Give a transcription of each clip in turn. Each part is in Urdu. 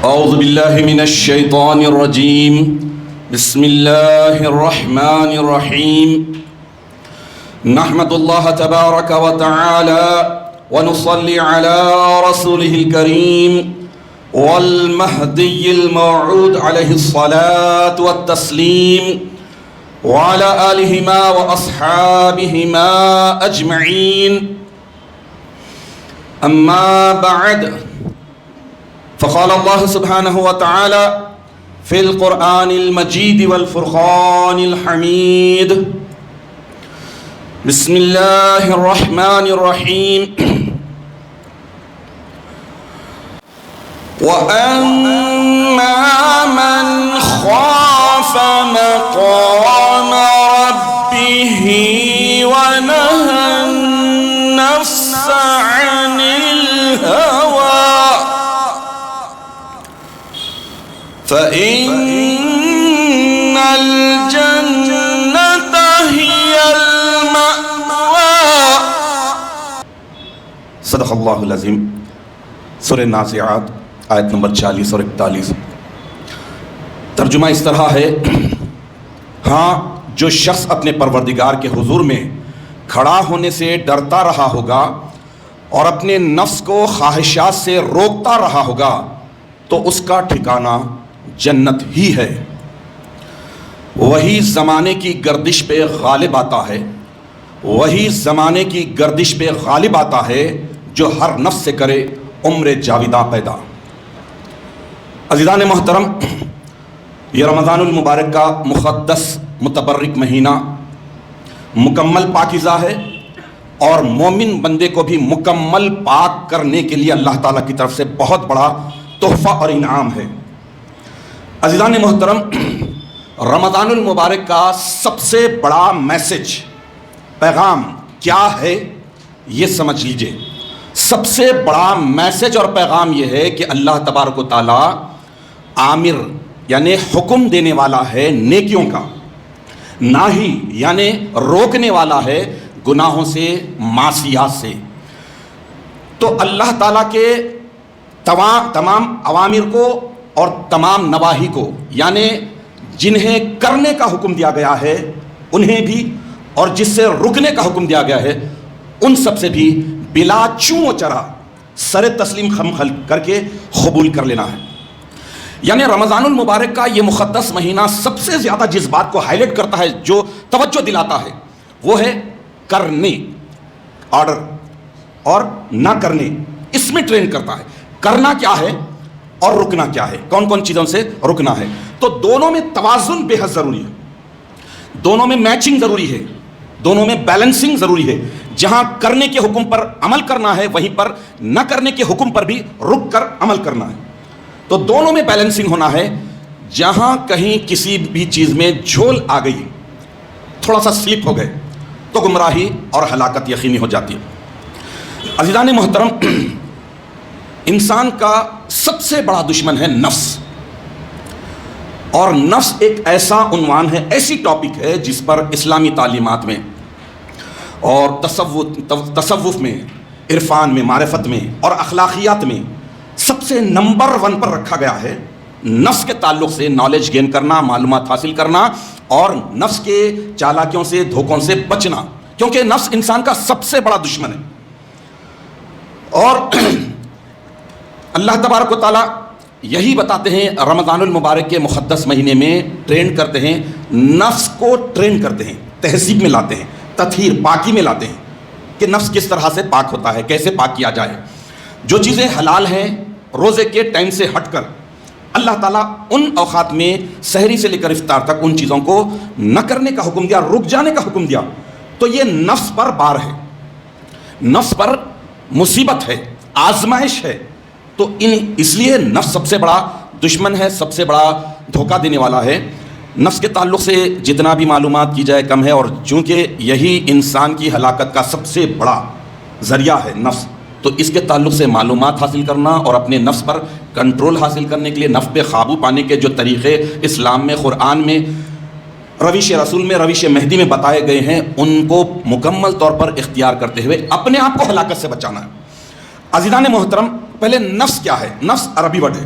أعوذ بالله من الشيطان الرجيم. بسم الله الرحمن الرحيم. نحمد الله تبارك وتعالى ونصلي على رسوله الكريم والمهدي الموعود عليه الصلاة والتسليم وعلى آلهما وأصحابهما أجمعين. أما بعد، فقال الله سبحانه وتعالى في القرآن المجيد والفرقان الحميد. بسم الله الرحمن الرحيم. وأما من خاف مقام ربه ونهى النفس عن الهوى فإن الجنة هي المأوى. صدق اللہ العظیم. سورہ نازعات آیت نمبر 40 اور 41. ترجمہ اس طرح ہے: ہاں، جو شخص اپنے پروردگار کے حضور میں کھڑا ہونے سے ڈرتا رہا ہوگا اور اپنے نفس کو خواہشات سے روکتا رہا ہوگا تو اس کا ٹھکانہ جنت ہی ہے. وہی زمانے کی گردش پہ غالب آتا ہے، وہی زمانے کی گردش پہ غالب آتا ہے جو ہر نفس سے کرے عمر جاویدہ پیدا. عزیزان محترم، یہ رمضان المبارک کا مقدس متبرک مہینہ مکمل پاکیزہ ہے اور مومن بندے کو بھی مکمل پاک کرنے کے لیے اللہ تعالیٰ کی طرف سے بہت بڑا تحفہ اور انعام ہے. عزیزان محترم، رمضان المبارک کا سب سے بڑا میسج، پیغام کیا ہے یہ سمجھ لیجئے. سب سے بڑا میسج اور پیغام یہ ہے کہ اللہ تبارک و تعالیٰ آمر یعنی حکم دینے والا ہے نیکیوں کا، ناہی یعنی روکنے والا ہے گناہوں سے، معصیات سے. تو اللہ تعالیٰ کے تمام اوامر کو اور تمام نواہی کو، یعنی جنہیں کرنے کا حکم دیا گیا ہے انہیں بھی، اور جس سے رکنے کا حکم دیا گیا ہے ان سب سے بھی بلا چوں و چرا سر تسلیم خم خلق کر کے قبول کر لینا ہے. یعنی رمضان المبارک کا یہ مقدس مہینہ سب سے زیادہ جس بات کو ہائی لائٹ کرتا ہے، جو توجہ دلاتا ہے، وہ ہے کرنے، آرڈر، اور نہ کرنے. اس میں ٹرین کرتا ہے کرنا کیا ہے اور رکنا کیا ہے، کون کون چیزوں سے رکنا ہے. تو دونوں میں توازن بے حد ضروری ہے، دونوں میں میچنگ ضروری ہے، دونوں میں بیلنسنگ ضروری ہے. جہاں کرنے کے حکم پر عمل کرنا ہے وہیں پر نہ کرنے کے حکم پر بھی رک کر عمل کرنا ہے. تو دونوں میں بیلنسنگ ہونا ہے. جہاں کہیں کسی بھی چیز میں جھول آ گئی، تھوڑا سا سلپ ہو گئے تو گمراہی اور ہلاکت یقینی ہو جاتی ہے. عزیزان محترم، انسان کا سب سے بڑا دشمن ہے نفس. اور نفس ایک ایسا عنوان ہے، ایسی ٹاپک ہے جس پر اسلامی تعلیمات میں اور تصوف میں، عرفان میں، معرفت میں اور اخلاقیات میں سب سے نمبر 1 پر رکھا گیا ہے. نفس کے تعلق سے نالج گین کرنا، معلومات حاصل کرنا اور نفس کے چالاکیوں سے، دھوکوں سے بچنا، کیونکہ نفس انسان کا سب سے بڑا دشمن ہے. اور اللہ تبارک و تعالیٰ یہی بتاتے ہیں رمضان المبارک کے مقدس مہینے میں ٹرین کرتے ہیں، نفس کو ٹرین کرتے ہیں، تہذیب میں لاتے ہیں، تطہیر، پاکی میں لاتے ہیں کہ نفس کس طرح سے پاک ہوتا ہے، کیسے پاک کیا جائے. جو چیزیں حلال ہیں روزے کے ٹائم سے ہٹ کر اللہ تعالیٰ ان اوقات میں سحری سے لے کر افطار تک ان چیزوں کو نہ کرنے کا حکم دیا، رک جانے کا حکم دیا. تو یہ نفس پر بار ہے، نفس پر مصیبت ہے، آزمائش ہے. تو اس لیے نفس سب سے بڑا دشمن ہے، سب سے بڑا دھوکہ دینے والا ہے. نفس کے تعلق سے جتنا بھی معلومات کی جائے کم ہے، اور چونکہ یہی انسان کی ہلاکت کا سب سے بڑا ذریعہ ہے نفس، تو اس کے تعلق سے معلومات حاصل کرنا اور اپنے نفس پر کنٹرول حاصل کرنے کے لیے، نفس پہ قابو پانے کے جو طریقے اسلام میں، قرآن میں، روش رسول میں، روش مہدی میں بتائے گئے ہیں، ان کو مکمل طور پر اختیار کرتے ہوئے اپنے آپ کو ہلاکت سے بچانا ہے. عزیزان محترم، پہلے نفس کیا ہے؟ نفس عربی ورڈ ہے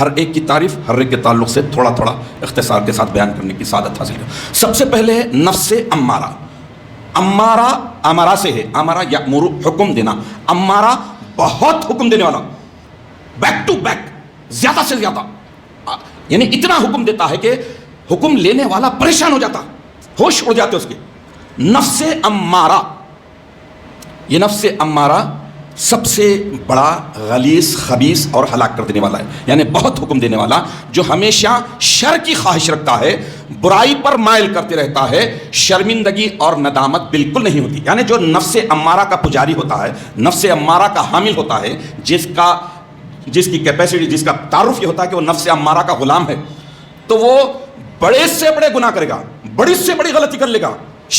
ہر ایک کی تعریف ہر ایک کے تعلق سے تھوڑا تھوڑا اختصار کے ساتھ بیان کرنے کی سعادت حاصل ہے۔ سب سے پہلے ہے نفس امارہ۔ امارہ سے ہے، امارہ یامر حکم دینا، امارہ بہت حکم دینے والا، بیک ٹو بیک، زیادہ سے زیادہ، یعنی اتنا حکم دیتا ہے کہ حکم لینے والا پریشان ہو جاتا، ہوش اڑ جاتے اس کے۔ نفس امارہ، یہ نفس امارہ سب سے بڑا غلیظ، خبیث اور ہلاک کر دینے والا ہے، یعنی بہت حکم دینے والا، جو ہمیشہ شر کی خواہش رکھتا ہے، برائی پر مائل کرتے رہتا ہے، شرمندگی اور ندامت بالکل نہیں ہوتی۔ یعنی جو نفس امارہ کا پجاری ہوتا ہے، نفس امارہ کا حامل ہوتا ہے، جس کی کیپیسٹی، جس کا تعارف یہ ہوتا ہے کہ وہ نفس امارہ کا غلام ہے، تو وہ بڑے سے بڑے گناہ کرے گا، بڑی سے بڑی غلطی کر لے گا،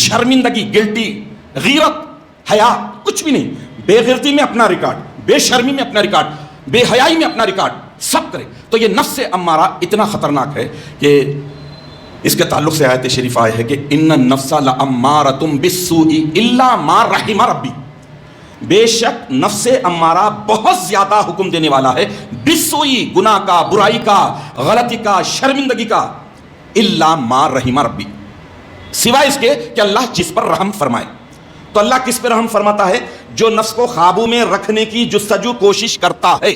شرمندگی، گلٹی، غیرت، حیا کچھ بھی نہیں، بے غیرتی میں اپنا ریکارڈ، بے شرمی میں اپنا ریکارڈ، بے حیائی میں اپنا ریکارڈ، سب کرے۔ تو یہ نفس امارہ اتنا خطرناک ہے کہ اس کے تعلق سے آیت شریف آئے ہے کہ ان النفس لامارۃ بالسوء الا ما رحم ربی، بے شک نفس امارہ بہت زیادہ حکم دینے والا ہے، بالسوء، گناہ کا، برائی کا، غلطی کا، شرمندگی کا، الا ما رحم ربی، سوائے اس کے کہ اللہ جس پر رحم فرمائے۔ تو اللہ کس پہ رحم فرماتا ہے؟ جو نفس کو قابو میں رکھنے کی جستجو کوشش کرتا ہے۔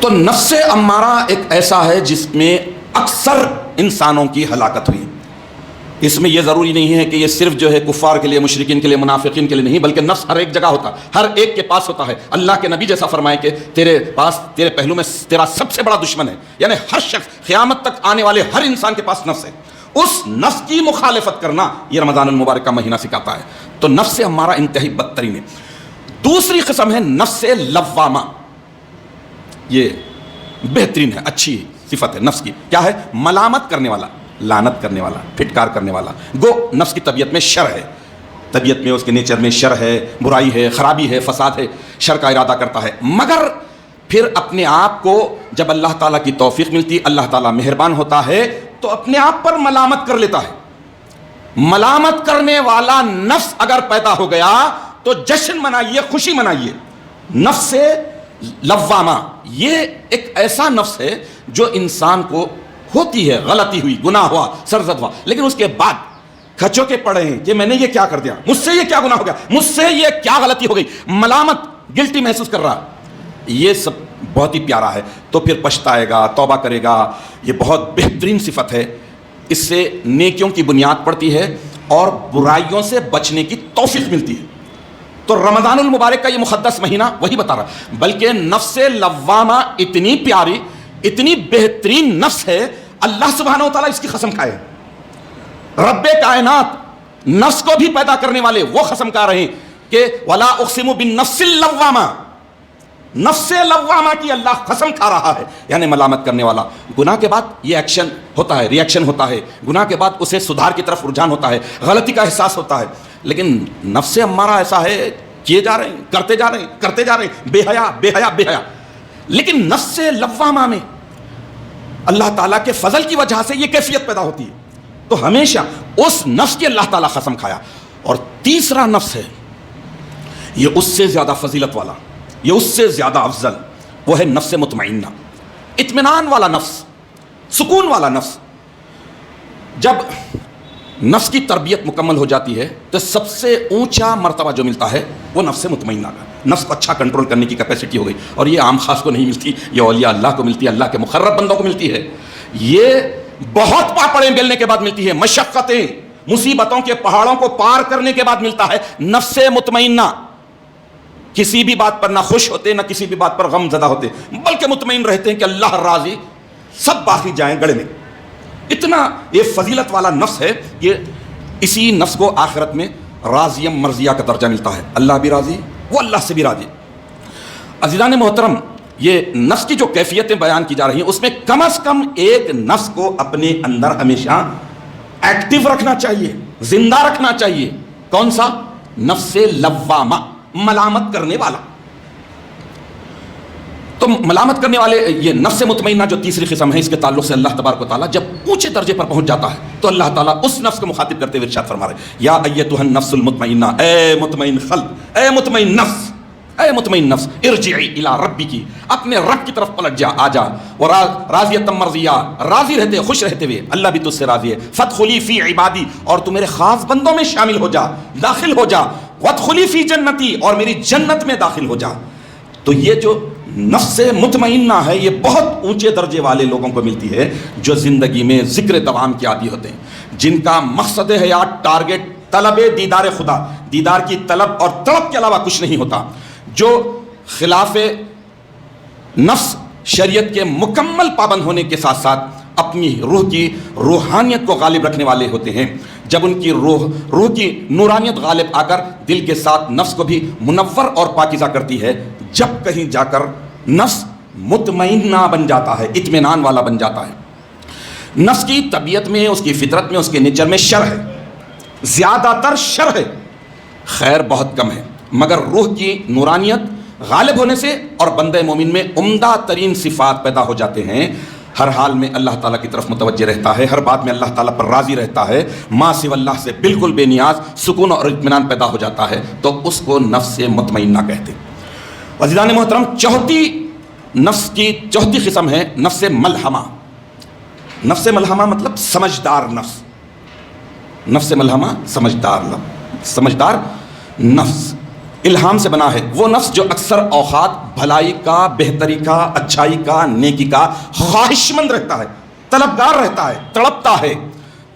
تو نفس امارہ ایک ایسا ہے جس میں اکثر انسانوں کی ہلاکت ہوئی۔ اس میں یہ ضروری نہیں ہے کہ یہ صرف جو ہے کفار کے لیے، مشرکین کے لیے، منافقین کے لیے نہیں، بلکہ نفس ہر ایک جگہ ہوتا ہے، ہر ایک کے پاس ہوتا ہے۔ اللہ کے نبی جیسا فرمائے کہ تیرے پاس، تیرے پہلو میں تیرا سب سے بڑا دشمن ہے، یعنی ہر شخص، قیامت تک آنے والے ہر انسان کے پاس نفس ہے۔ اس نفس کی مخالفت کرنا یہ رمضان المبارک کا مہینہ سکھاتا ہے۔ تو نفس ہمارا انتہائی بدترین ہے۔ دوسری قسم ہے نفس لوامہ، یہ بہترین ہے، اچھی صفت ہے نفس کی۔ کیا ہے؟ ملامت کرنے والا، لعنت کرنے والا، پھٹکار کرنے والا۔ گو نفس کی طبیعت میں شر ہے، طبیعت میں، اس کے نیچر میں شر ہے، برائی ہے، خرابی ہے، فساد ہے، شر کا ارادہ کرتا ہے، مگر پھر اپنے آپ کو جب اللہ تعالیٰ کی توفیق ملتی، اللہ تعالیٰ مہربان ہوتا ہے تو اپنے آپ پر ملامت کر لیتا ہے۔ ملامت کرنے والا نفس اگر پیدا ہو گیا تو جشن منائیے، خوشی منائیے۔ نفس لوامہ یہ ایک ایسا نفس ہے جو انسان کو ہوتی ہے، غلطی ہوئی، گناہ ہوا، سرزد ہوا، لیکن اس کے بعد کھچو کے پڑے ہیں کہ میں نے یہ کیا کر دیا، مجھ سے یہ کیا گناہ ہو گیا، مجھ سے یہ کیا غلطی ہو گئی، ملامت، گلٹی محسوس کر رہا، یہ سب بہت ہی پیارا ہے۔ تو پھر پچھتائے گا، توبہ کرے گا، یہ بہت بہترین صفت ہے۔ اس سے نیکیوں کی بنیاد پڑتی ہے اور برائیوں سے بچنے کی توفیق ملتی ہے۔ تو رمضان المبارک کا یہ مقدس مہینہ وہی بتا رہا، بلکہ نفس لوامہ اتنی پیاری، اتنی بہترین نفس ہے، اللہ سبحانہ و تعالیٰ اس کی قسم کھائے۔ رب کائنات نفس کو بھی پیدا کرنے والے وہ قسم کھا رہے ہیں کہ وَلَا أُقْسِمُ بِالنَّفْسِ اللَّوَّامَةِ، نفس لوامہ کی اللہ قسم کھا رہا ہے، یعنی ملامت کرنے والا۔ گناہ کے بعد یہ ایکشن ہوتا ہے، ری ایکشن ہوتا ہے، گناہ کے بعد اسے سدھار کی طرف رجحان ہوتا ہے، غلطی کا احساس ہوتا ہے، لیکن نفس امارہ ایسا ہے، کیے جا رہے ہیں، کرتے جا رہے ہیں، کرتے جا رہے ہیں، بے حیا، بے حیا، بے حیا۔ لیکن نفس لوامہ میں اللہ تعالیٰ کے فضل کی وجہ سے یہ کیفیت پیدا ہوتی ہے، تو ہمیشہ اس نفس کی اللہ تعالیٰ قسم کھایا۔ اور تیسرا نفس ہے، یہ اس سے زیادہ فضیلت والا، یہ اس سے زیادہ افضل، وہ ہے نفس مطمئنہ، اطمینان والا نفس، سکون والا نفس۔ جب نفس کی تربیت مکمل ہو جاتی ہے تو سب سے اونچا مرتبہ جو ملتا ہے وہ نفس مطمئنہ کا، نفس کو اچھا کنٹرول کرنے کی کیپیسٹی ہو گئی، اور یہ عام خاص کو نہیں ملتی، یہ اولیاء اللہ کو ملتی ہے، اللہ کے مقرب بندوں کو ملتی ہے۔ یہ بہت پاپڑیں بیلنے کے بعد ملتی ہے، مشقتیں، مصیبتوں کے پہاڑوں کو پار کرنے کے بعد ملتا ہے نفس مطمئنہ۔ کسی بھی بات پر نہ خوش ہوتے، نہ کسی بھی بات پر غم زدہ ہوتے، بلکہ مطمئن رہتے ہیں کہ اللہ راضی، سب باقی جائیں گڑے میں۔ اتنا یہ فضیلت والا نفس ہے، یہ اسی نفس کو آخرت میں راضیم مرضیہ کا درجہ ملتا ہے، اللہ بھی راضی، وہ اللہ سے بھی راضی۔ عزیزان محترم، یہ نفس کی جو کیفیتیں بیان کی جا رہی ہیں، اس میں کم از کم ایک نفس کو اپنے اندر ہمیشہ ایکٹیو رکھنا چاہیے، زندہ رکھنا چاہیے۔ کون سا؟ نفس لوامہ، ملامت کرنے والا۔ تو ملامت کرنے والے، یہ نفس مطمئنہ جو تیسری قسم ہے، اس کے تعلق سے اللہ تبارک و تعالیٰ جب اونچے درجے پر پہنچ جاتا ہے تو اللہ تعالیٰ اس نفس کو مخاطب کرتے ہوئے ارشاد فرما رہے ہیں، یا ایتھا النفس المطمئنہ، اے مطمئن قلب، اے مطمئن نفس، اے مطمئن نفس ارجعی الی ربکی، اپنے رب کی طرف پلٹ جا، آ جا، اور راضیۃ مرضیہ، راضی رہتے خوش رہتے ہوئے، اللہ بھی تجھ سے راضی ہے، فادخلی فی عبادی، اور تو میرے خاص بندوں میں شامل ہو جا، داخل ہو جا، وادخلی فی جنتی، اور میری جنت میں داخل ہو جا۔ تو یہ جو نفس مطمئنہ ہے یہ بہت اونچے درجے والے لوگوں کو ملتی ہے جو زندگی میں ذکر دوام کے عادی ہوتے ہیں، جن کا مقصد حیات، ٹارگٹ، طلب دیدار خدا، دیدار کی طلب اور طلب کے علاوہ کچھ نہیں ہوتا، جو خلاف نفس شریعت کے مکمل پابند ہونے کے ساتھ ساتھ اپنی روح کی روحانیت کو غالب رکھنے والے ہوتے ہیں۔ جب ان کی روح کی نورانیت غالب آ کر دل کے ساتھ نفس کو بھی منور اور پاکیزہ کرتی ہے، جب کہیں جا کر نفس مطمئنہ بن جاتا ہے، اطمینان والا بن جاتا ہے۔ نفس کی طبیعت میں، اس کی فطرت میں، اس کے نیچر میں شر ہے، زیادہ تر شر ہے، خیر بہت کم ہے، مگر روح کی نورانیت غالب ہونے سے اور بندہ مومن میں عمدہ ترین صفات پیدا ہو جاتے ہیں۔ ہر حال میں اللہ تعالیٰ کی طرف متوجہ رہتا ہے، ہر بات میں اللہ تعالیٰ پر راضی رہتا ہے، ما سوی اللہ سے بالکل بے نیاز، سکون اور اطمینان پیدا ہو جاتا ہے، تو اس کو نفس مطمئنہ کہتے ہیں۔ عزیزان محترم، نفس کی چوتھی قسم ہے نفس ملہمہ۔ نفس ملہمہ مطلب سمجھدار نفس، نفس ملہمہ سمجھدار نفس، الہام سے بنا ہے وہ نفس جو اکثر اوقات بھلائی کا، بہتری کا، اچھائی کا، نیکی کا خواہش مند رہتا ہے، طلبگار رہتا ہے، تڑپتا ہے۔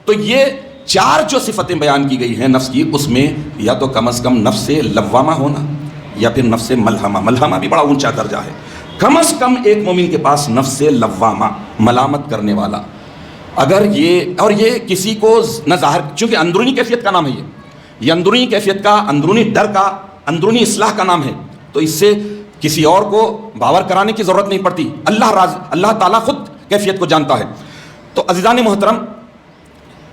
تو یہ چار جو صفتیں بیان کی گئی ہیں نفس کی، اس میں یا تو کم از کم نفس لوامہ ہونا یا پھر نفس ملہمہ بھی بڑا اونچا درجہ ہے۔ کم از کم ایک مومن کے پاس نفس لوامہ، ملامت کرنے والا، اگر یہ کسی کو نہ ظاہر، چونکہ اندرونی کیفیت کا نام ہے یہ اندرونی کیفیت کا، اندرونی ڈر کا، اندرونی اصلاح کا نام ہے، تو اس سے کسی اور کو باور کرانے کی ضرورت نہیں پڑتی، اللہ تعالیٰ خود کیفیت کو جانتا ہے۔ تو عزیزان محترم،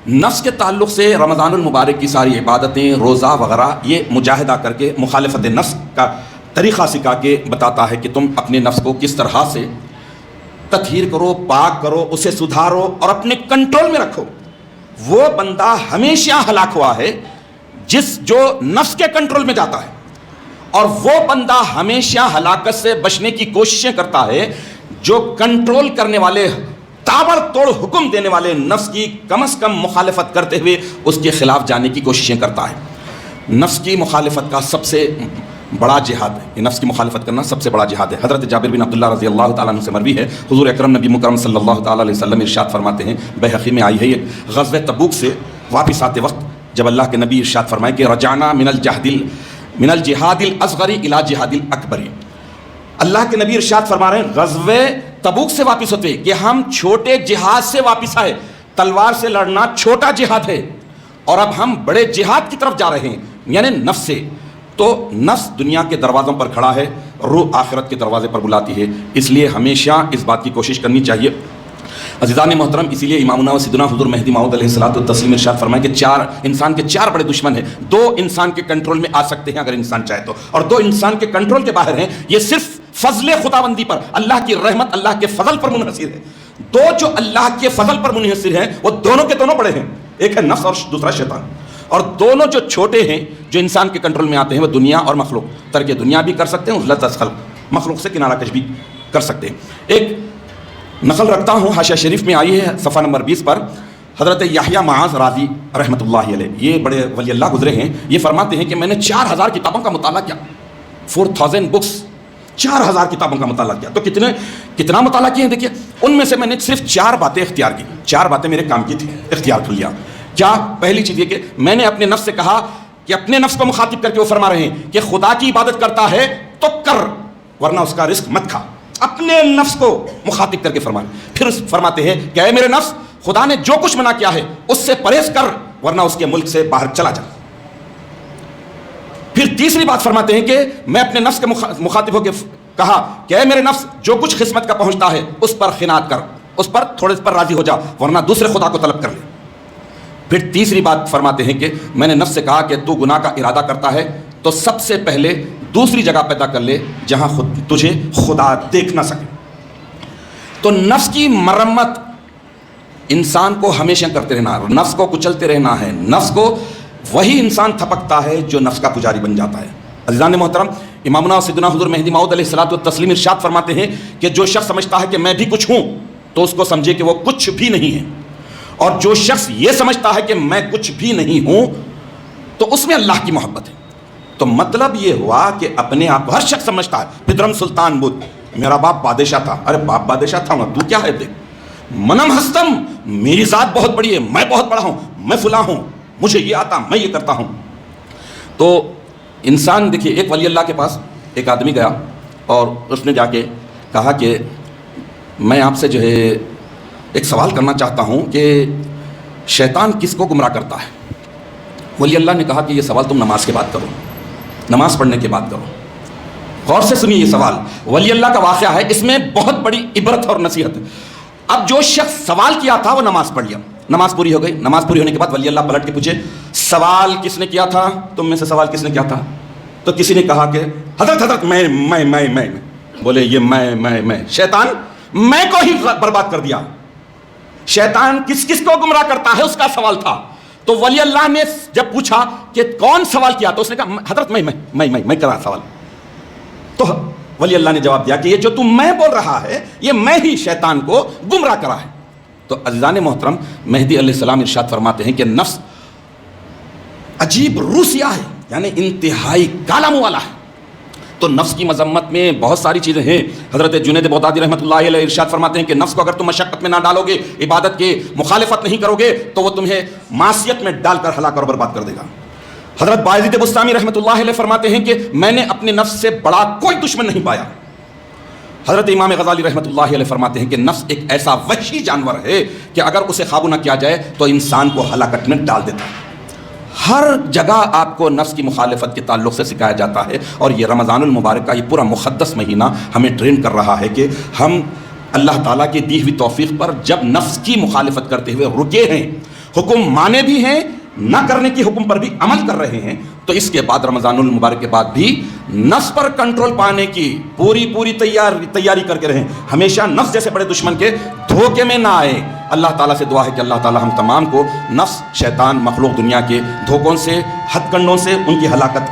نفس کے تعلق سے رمضان المبارک کی ساری عبادتیں، روزہ وغیرہ، یہ مجاہدہ کر کے مخالفت نفس کا طریقہ سکھا کے بتاتا ہے کہ تم اپنے نفس کو کس طرح سے تطہیر کرو، پاک کرو، اسے سدھارو اور اپنے کنٹرول میں رکھو۔ وہ بندہ ہمیشہ ہلاک ہوا ہے جو نفس کے کنٹرول میں جاتا ہے، اور وہ بندہ ہمیشہ ہلاکت سے بچنے کی کوششیں کرتا ہے جو کنٹرول کرنے والے، تابڑ توڑ حکم دینے والے نفس کی کم از کم مخالفت کرتے ہوئے اس کے خلاف جانے کی کوششیں کرتا ہے۔ نفس کی مخالفت کا سب سے بڑا جہاد ہے، یہ نفس کی مخالفت کرنا سب سے بڑا جہاد ہے۔ حضرت جابر بن عبداللہ رضی اللہ تعالیٰ عنہ سے مروی ہے، حضور اکرم نبی مکرم صلی اللہ تعالیٰ علیہ وسلم ارشاد فرماتے ہیں، بیہقی میں آئی ہے یہ، غزوہ تبوک سے واپس آتے وقت جب اللہ کے نبی ارشاد فرمائے کہ رجعنا من الجہاد الاصغر الی جہاد الاکبر، اللہ کے نبی ارشاد فرما رہے ہیں غزوہ تبوک سے واپس ہوتے کہ ہم چھوٹے جہاد سے واپس آئے، تلوار سے لڑنا چھوٹا جہاد ہے، اور اب ہم بڑے جہاد کی طرف جا رہے ہیں، یعنی نفس سے۔ تو نفس دنیا کے دروازوں پر کھڑا ہے، روح آخرت کے دروازے پر بلاتی ہے، اس لیے ہمیشہ اس بات کی کوشش کرنی چاہیے۔ عزیزان محترم، اسی لیے امامنا و سیدنا حضور مہدی موعود علیہ الصلوۃ والتسلیم ارشاد فرمائے کہ انسان کے چار بڑے دشمن ہیں، دو انسان کے کنٹرول میں آ سکتے ہیں اگر انسان چاہے تو، اور دو انسان کے کنٹرول کے باہر ہیں، یہ صرف فضل خداوندی پر، اللہ کی رحمت، اللہ کے فضل پر منحصر ہے۔ دو جو اللہ کے فضل پر منحصر ہیں وہ دونوں کے دونوں بڑے ہیں، ایک ہے نفس اور دوسرا شیطان، اور دونوں جو چھوٹے ہیں جو انسان کے کنٹرول میں آتے ہیں وہ دنیا اور مخلوق، ترک دنیا بھی کر سکتے ہیں، لذت خلق، مخلوق سے کنارہ کش بھی کر سکتے ہیں۔ ایک نقل رکھتا ہوں، حاشیہ شریف میں آئی ہے صفحہ نمبر 20 پر، حضرت یحییٰ معاذ راضی رحمۃ اللہ علیہ، یہ بڑے ولی اللہ گزرے ہیں، یہ فرماتے ہیں کہ میں نے 4000 کتابوں کا مطالعہ کیا، 4000 بکس، 4000 کتابوں کا مطالعہ کیا۔ تو کتنا مطالعہ کیا ہے دیکھیے، ان میں سے میں نے صرف 4 باتیں اختیار کی، 4 باتیں میرے کام کی تھی، اختیار کر لیا۔ کیا؟ پہلی چیز یہ کہ میں نے اپنے نفس سے کہا کہ اپنے نفس کو مخاطب کر کے وہ فرما رہے ہیں کہ خدا کی عبادت کرتا ہے تو کر، ورنہ اس کا رزق مت کھا، اپنے نفس کو مخاطب کر کے فرمائیں۔ پھر فرماتے ہیں کہ اے میرے نفس، خدا نے جو کچھ منع کیا ہے اس سے پرہیز کر، ورنہ اس کے ملک سے باہر چلا جا۔ پھر تیسری بات فرماتے ہیں کہ میں اپنے نفس کے مخاطب ہو کے کہا کہ اے میرے نفس، جو کچھ قسمت کا پہنچتا ہے اس پر قناعت کر، اس پر تھوڑے پر راضی ہو جا، ورنہ دوسرے خدا کو طلب کر لے۔ پھر تیسری بات فرماتے ہیں کہ میں نے نفس سے کہا کہ تو گناہ کا ارادہ کرتا ہے تو سب سے پہلے دوسری جگہ پیدا کر لے جہاں تجھے خدا دیکھ نہ سکے۔ تو نفس کی مرمت انسان کو ہمیشہ کرتے رہنا، نفس کو کچلتے رہنا ہے، نفس کو وہی انسان تھپکتا ہے جو نفس کا پجاری بن جاتا ہے۔ عزیزان محترم، امامنا سیدنا حضور مہدی موعود علیہ الصلوۃ والتسلیم ارشاد فرماتے ہیں کہ جو شخص سمجھتا ہے کہ میں بھی کچھ ہوں تو اس کو سمجھے کہ وہ کچھ بھی نہیں ہے، اور جو شخص یہ سمجھتا ہے کہ میں کچھ بھی نہیں ہوں تو اس میں اللہ کی محبت ہے۔ تو مطلب یہ ہوا کہ اپنے آپ ہر شخص سمجھتا ہے، پدرم سلطان بدھ، میرا باپ بادشاہ تھا، ارے باپ بادشاہ تھا نا، تو کیا ہے؟ دیکھ، منم ہستم، میری ذات بہت بڑی ہے، میں بہت بڑا ہوں، میں فلاں ہوں، مجھے یہ آتا، میں یہ کرتا ہوں۔ تو انسان دیکھیے، ایک ولی اللہ کے پاس ایک آدمی گیا اور اس نے جا کے کہا کہ میں آپ سے جو ہے ایک سوال کرنا چاہتا ہوں کہ شیطان کس کو گمراہ کرتا ہے؟ ولی اللہ نے کہا کہ یہ سوال تم نماز کے بعد کرو، نماز پڑھنے کے بعد کرو۔ غور سے سنیے یہ سوال، ولی اللہ کا واقعہ ہے، اس میں بہت بڑی عبرت اور نصیحت ہے۔ اب جو شخص سوال کیا تھا وہ نماز پڑھ لیا، نماز پوری ہو گئی، نماز پوری ہونے کے بعد ولی اللہ پلٹ کے پوچھے سوال کس نے کیا تھا؟ تم میں سے سوال کس نے کیا تھا؟ تو کسی نے کہا کہ حضرت میں بولے یہ میں شیطان میں کو ہی برباد کر دیا، شیطان کس کس کو گمراہ کرتا ہے اس کا سوال تھا۔ تو ولی اللہ نے جب پوچھا کہ کون سوال کیا تو اس نے کہا حضرت میں کرا سوال۔ تو ولی اللہ نے جواب دیا کہ یہ جو تم میں بول رہا ہے یہ میں ہی شیطان کو گمراہ کرا ہے۔ تو عزیزان محترم، مہدی علیہ السلام ارشاد فرماتے ہیں کہ نفس عجیب روسیہ ہے، یعنی انتہائی کالا منہ والا ہے۔ تو نفس کی مذمت میں بہت ساری چیزیں ہیں۔ حضرت جنید بغدادی رحمۃ اللہ علیہ ارشاد فرماتے ہیں کہ نفس کو اگر تم مشقت میں نہ ڈالو گے، عبادت کے مخالفت نہیں کرو گے تو وہ تمہیں معصیت میں ڈال کر ہلاک اور برباد کر دے گا۔ حضرت بایزید بستامی رحمۃ اللہ علیہ فرماتے ہیں کہ میں نے اپنے نفس سے بڑا کوئی دشمن نہیں پایا۔ حضرت امام غزالی رحمۃ اللہ علیہ فرماتے ہیں کہ نفس ایک ایسا وحشی جانور ہے کہ اگر اسے قابو نہ کیا جائے تو انسان کو ہلاکت میں ڈال دیتا ہے۔ ہر جگہ آپ کو نفس کی مخالفت کے تعلق سے سکھایا جاتا ہے، اور یہ رمضان المبارک کا یہ پورا مقدس مہینہ ہمیں ٹرین کر رہا ہے کہ ہم اللہ تعالیٰ کی دی ہوئی توفیق پر جب نفس کی مخالفت کرتے ہوئے رکے ہیں، حکم مانے بھی ہیں، نہ کرنے کی حکم پر بھی عمل کر رہے ہیں، تو اس کے بعد رمضان المبارک کے بعد بھی نفس پر کنٹرول پانے کی پوری تیاری کر کے رہیں۔ ہمیشہ نفس جیسے بڑے دشمن کے دھوکے میں نہ آئے۔ اللہ تعالیٰ سے دعا ہے کہ اللہ تعالیٰ ہم تمام کو نفس، شیطان، مخلوق دنیا کے دھوکوں سے، ہتھ کنڈوں سے، ان کی ہلاکت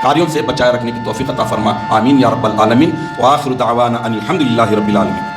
کاریوں سے بچائے رکھنے کی توفیق عطا فرما، آمین یا رب العالمین۔ وآخر دعوانا ان الحمد للہ رب العالمین۔